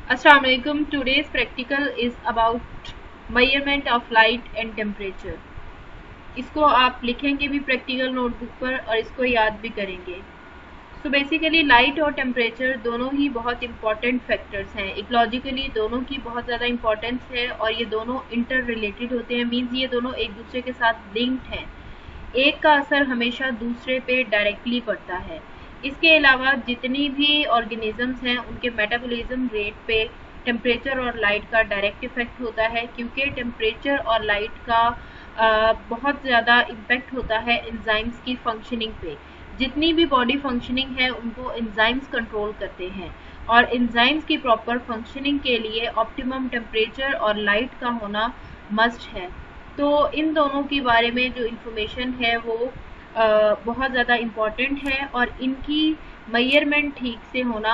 Assalamu alaikum. Today's practical is about measurement of light and temperature. इसको आप लिखेंगे भी प्रैक्टिकल नोटबुक पर और इसको याद भी करेंगे। सो बेसिकली लाइट और टेम्परेचर दोनों ही बहुत इंपॉर्टेंट फैक्टर्स हैं। इकोलॉजिकली दोनों की बहुत ज़्यादा इंपॉर्टेंस है और ये दोनों इंटर रिलेटेड होते हैं। मीन्स ये दोनों एक दूसरे के साथ लिंक्ड हैं। एक का असर हमेशा दूसरे पे डायरेक्टली पड़ता है। इसके अलावा जितनी भी ऑर्गेनिजम्स हैं उनके मेटाबॉलिज्म रेट पे टेम्परेचर और लाइट का डायरेक्ट इफेक्ट होता है, क्योंकि टेम्परेचर और लाइट का बहुत ज़्यादा इम्पेक्ट होता है एंजाइम्स की फंक्शनिंग पे। जितनी भी बॉडी फंक्शनिंग है उनको एंजाइम्स कंट्रोल करते हैं और एंजाइम्स की प्रॉपर फंक्शनिंग के लिए ऑप्टिमम टेम्परेचर और लाइट का होना मस्ट है। तो इन दोनों के बारे में जो इन्फॉर्मेशन है वो बहुत ज़्यादा इम्पॉर्टेंट है और इनकी मेजरमेंट ठीक से होना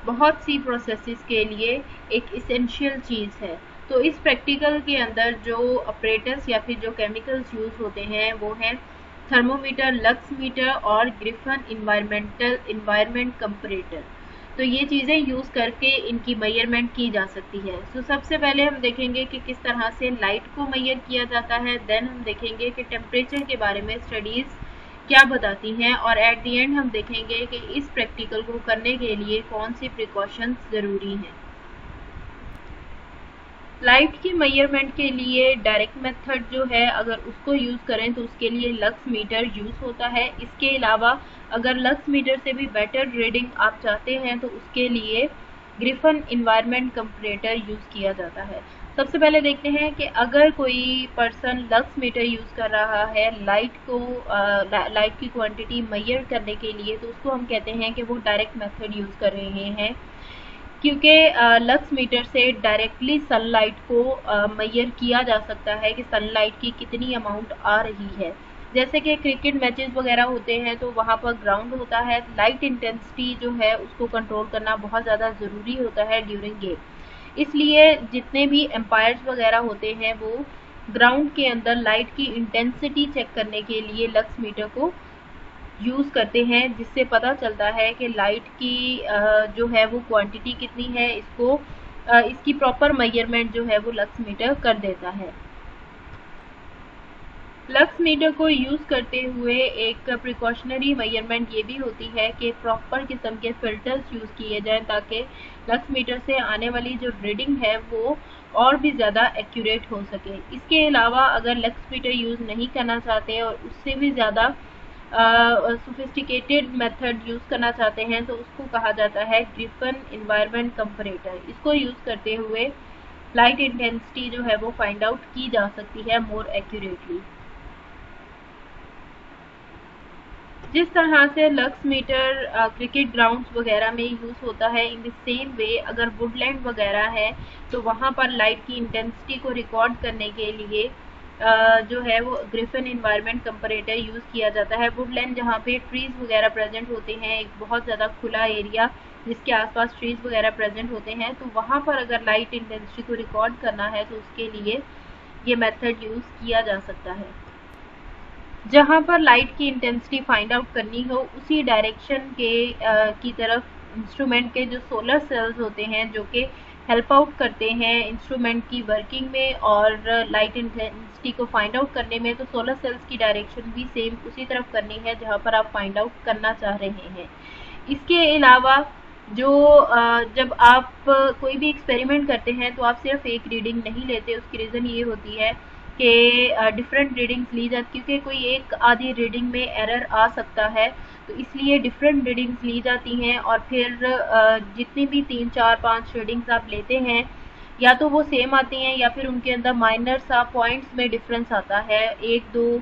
बहुत सी प्रोसेसेस के लिए एक इसेंशियल चीज़ है। तो इस प्रैक्टिकल के अंदर जो अपरेटस या फिर जो केमिकल्स यूज़ होते हैं वो हैं थर्मोमीटर, लक्स मीटर और ग्रिफन इन्वायरमेंट कंपैरेटर। तो ये चीज़ें यूज़ करके इनकी मेजरमेंट की जा सकती है। सो सबसे पहले हम देखेंगे कि किस तरह से लाइट को मेजर किया जाता है। देन हम देखेंगे कि टेम्परेचर के बारे में स्टडीज़ क्या बताती हैं और एट दी एंड हम देखेंगे कि इस प्रैक्टिकल को करने के लिए कौन सी प्रिकॉशंस ज़रूरी हैं। लाइट की मेजरमेंट के लिए डायरेक्ट मेथड जो है अगर उसको यूज़ करें तो उसके लिए लक्स मीटर यूज़ होता है। इसके अलावा अगर लक्स मीटर से भी बेटर रीडिंग आप चाहते हैं तो उसके लिए ग्रिफन इन्वायरमेंट कंपैरेटर यूज़ किया जाता है। सबसे पहले देखते हैं कि अगर कोई पर्सन लक्स मीटर यूज़ कर रहा है लाइट की क्वांटिटी मेजर करने के लिए, तो उसको हम कहते हैं कि वो डायरेक्ट मेथड यूज़ कर रहे हैं, क्योंकि लक्स मीटर से डायरेक्टली सनलाइट को मेजर किया जा सकता है कि सनलाइट की कितनी अमाउंट आ रही है। जैसे कि क्रिकेट मैचेस वगैरह होते हैं तो वहाँ पर ग्राउंड होता है, लाइट इंटेंसिटी जो है उसको कंट्रोल करना बहुत ज़्यादा ज़रूरी होता है ड्यूरिंग गेम। इसलिए जितने भी एम्पायर्स वगैरह होते हैं वो ग्राउंड के अंदर लाइट की इंटेंसिटी चेक करने के लिए लक्स मीटर को यूज़ करते हैं, जिससे पता चलता है कि लाइट की जो है वो क्वांटिटी कितनी है। इसकी प्रॉपर मेजरमेंट जो है वो लक्स मीटर कर देता है। लक्स मीटर को यूज़ करते हुए एक प्रिकॉशनरी मेजरमेंट ये भी होती है कि प्रॉपर किस्म के फिल्टर्स यूज़ किए जाएं ताकि लक्स मीटर से आने वाली जो रीडिंग है वो और भी ज़्यादा एक्यूरेट हो सके। इसके अलावा अगर लक्स मीटर यूज़ नहीं करना चाहते और उससे भी ज़्यादा सोफिस्टिकेटेड मेथड यूज़ करना चाहते हैं तो उसको कहा जाता है ग्रिफन इन्वायरमेंट कंपैरेटर। इसको यूज़ करते हुए लाइट इंटेंसिटी जो है वो फाइंड आउट की जा सकती है मोर एक्यूरेटली। जिस तरह से लक्स मीटर क्रिकेट ग्राउंड्स वगैरह में यूज़ होता है, इन द सेम वे अगर वुडलैंड वगैरह है तो वहाँ पर लाइट की इंटेंसिटी को रिकॉर्ड करने के लिए जो है वो ग्रिफन इन्वायरमेंट कंपैरेटर यूज़ किया जाता है। वुडलैंड जहाँ पे ट्रीज़ वगैरह प्रेजेंट होते हैं, एक बहुत ज़्यादा खुला एरिया जिसके आसपास ट्रीज़ वगैरह प्रेजेंट होते हैं, तो वहाँ पर अगर लाइट इंटेंसिटी को रिकॉर्ड करना है तो उसके लिए ये मेथड यूज़ किया जा सकता है। जहाँ पर लाइट की इंटेंसिटी फाइंड आउट करनी हो उसी डायरेक्शन की तरफ इंस्ट्रूमेंट के जो सोलर सेल्स होते हैं जो कि हेल्प आउट करते हैं इंस्ट्रूमेंट की वर्किंग में और लाइट इंटेंसिटी को फाइंड आउट करने में, तो सोलर सेल्स की डायरेक्शन भी सेम उसी तरफ करनी है जहाँ पर आप फाइंड आउट करना चाह रहे हैं। इसके अलावा जब आप कोई भी एक्सपेरिमेंट करते हैं तो आप सिर्फ एक रीडिंग नहीं लेते। उसकी रीज़न ये होती है कि डिफरेंट रीडिंग्स ली जाती, क्योंकि कोई एक आधी रीडिंग में एरर आ सकता है, तो इसलिए डिफरेंट रीडिंग्स ली जाती हैं और फिर जितनी भी 3, 4, 5 रीडिंग्स आप लेते हैं या तो वो सेम आती हैं या फिर उनके अंदर माइनर सा पॉइंट्स में डिफरेंस आता है, 1-2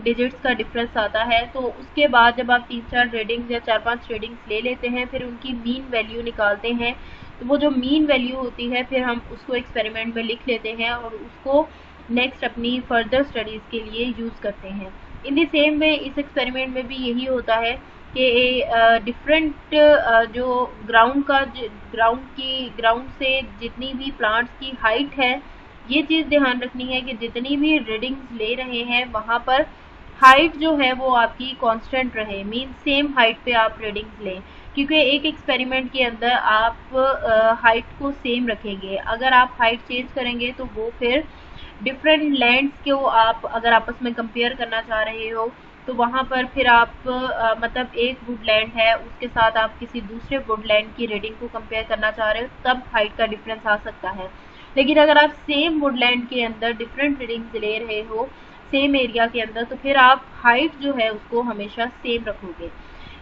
डिजिट्स का डिफरेंस आता है। तो उसके बाद जब आप 3-4 रीडिंग्स या 4-5 रीडिंग्स ले लेते हैं फिर उनकी मीन वैल्यू निकालते हैं, तो वो जो मीन वैल्यू होती है फिर हम उसको एक्सपेरिमेंट में लिख लेते हैं और उसको नेक्स्ट अपनी फर्दर स्टडीज़ के लिए यूज़ करते हैं। इन द सेम वे इस एक्सपेरिमेंट में भी यही होता है कि डिफरेंट जो ग्राउंड से जितनी भी प्लांट्स की हाइट है, ये चीज़ ध्यान रखनी है कि जितनी भी रीडिंग्स ले रहे हैं वहाँ पर हाइट जो है वो आपकी कांस्टेंट रहे, मीन सेम हाइट पे आप रीडिंग्स लें। क्योंकि एक एक्सपेरिमेंट के अंदर आप हाइट को सेम रखेंगे। अगर आप हाइट चेंज करेंगे तो वो फिर डिफरेंट लैंड्स को आप अगर आपस में कंपेयर करना चाह रहे हो तो वहाँ पर फिर आप मतलब एक वुडलैंड है उसके साथ आप किसी दूसरे वुडलैंड की रीडिंग को कंपेयर करना चाह रहे हो, तब हाइट का डिफरेंस आ सकता है। लेकिन अगर आप सेम वुडलैंड के अंदर डिफरेंट रीडिंग्स ले रहे हो सेम एरिया के अंदर, तो फिर आप हाइट जो है उसको हमेशा सेम रखोगे।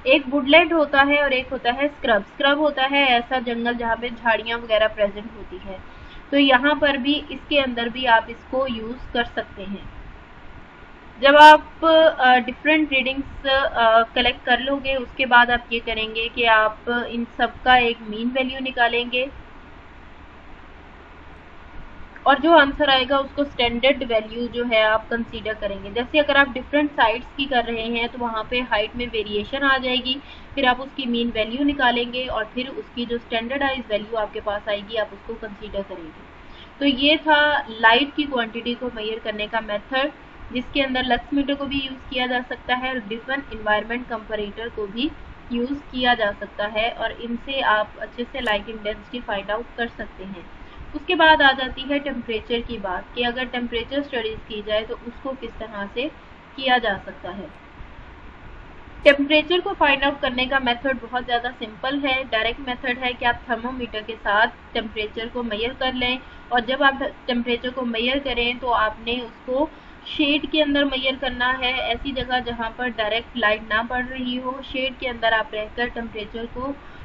एक वुडलैंड होता है और एक होता है स्क्रब। स्क्रब होता है ऐसा जंगल जहाँ पे झाड़ियाँ वगैरह प्रेजेंट होती है, तो यहाँ पर भी इसके अंदर भी आप इसको यूज़ कर सकते हैं। जब आप डिफरेंट रीडिंग्स कलेक्ट कर लोगे उसके बाद आप ये करेंगे कि आप इन सब का एक मीन वैल्यू निकालेंगे और जो आंसर आएगा उसको स्टैंडर्ड वैल्यू जो है आप कंसीडर करेंगे। जैसे अगर आप डिफरेंट साइड्स की कर रहे हैं तो वहाँ पे हाइट में वेरिएशन आ जाएगी, फिर आप उसकी मीन वैल्यू निकालेंगे और फिर उसकी जो स्टैंडर्डाइज वैल्यू आपके पास आएगी आप उसको कंसीडर करेंगे। तो ये था लाइट की क्वांटिटी को मेजर करने का मेथड, जिसके अंदर लक्स मीटर को भी यूज़ किया जा सकता है और डिफरेंट इन्वायरमेंट कंपैरेटर को भी यूज़ किया जा सकता है, और इनसे आप अच्छे से लाइट इंटेंसिटी फाइंड आउट कर सकते हैं। उसके बाद आ जाती है टेम्परेचर की बात, कि अगर टेम्परेचर स्टडीज़ की जाए तो उसको किस तरह से किया जा सकता है। टेम्परेचर को फाइंड आउट करने का मेथड बहुत ज़्यादा सिंपल है, डायरेक्ट मेथड है कि आप थर्मोमीटर के साथ टेम्परेचर को मेजर कर लें, और जब आप टेम्परेचर को मेजर करें तो आपने उसको शेड के अंदर मेजर करना है, ऐसी जगह जहाँ पर डायरेक्ट लाइट ना पड़ रही हो। शेड के अंदर आप रहकर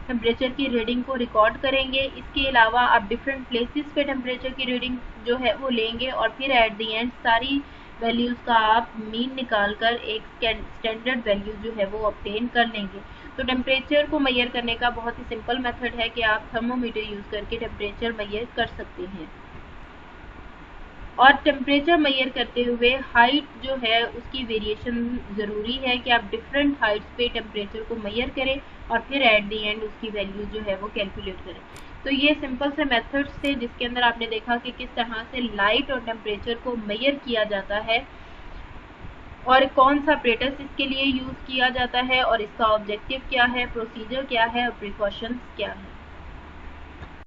टेम्परेचर की रीडिंग को रिकॉर्ड करेंगे। इसके अलावा आप डिफरेंट प्लेसेस पे टेम्परेचर की रीडिंग जो है वो लेंगे और फिर एट द एंड सारी वैल्यूज़ का आप मीन निकाल कर एक स्टैंडर्ड वैल्यू जो है वो ऑब्टेन कर लेंगे। तो टेम्परेचर को मेजर करने का बहुत ही सिंपल मेथड है कि आप थर्मोमीटर यूज़ करके टेम्परेचर मेजर कर सकते हैं। और टेम्परेचर मेजर करते हुए हाइट जो है उसकी वेरिएशन ज़रूरी है कि आप डिफरेंट हाइट्स पे टेम्परेचर को मेजर करें और फिर एट द एंड उसकी वैल्यू जो है वो कैलकुलेट करें। तो ये सिंपल से मेथड्स थे जिसके अंदर आपने देखा कि किस तरह से लाइट और टेम्परेचर को मेजर किया जाता है और कौन सा अपरेटस इसके लिए यूज़ किया जाता है और इसका ऑब्जेक्टिव क्या है, प्रोसीजर क्या है और प्रिकॉशंस क्या है।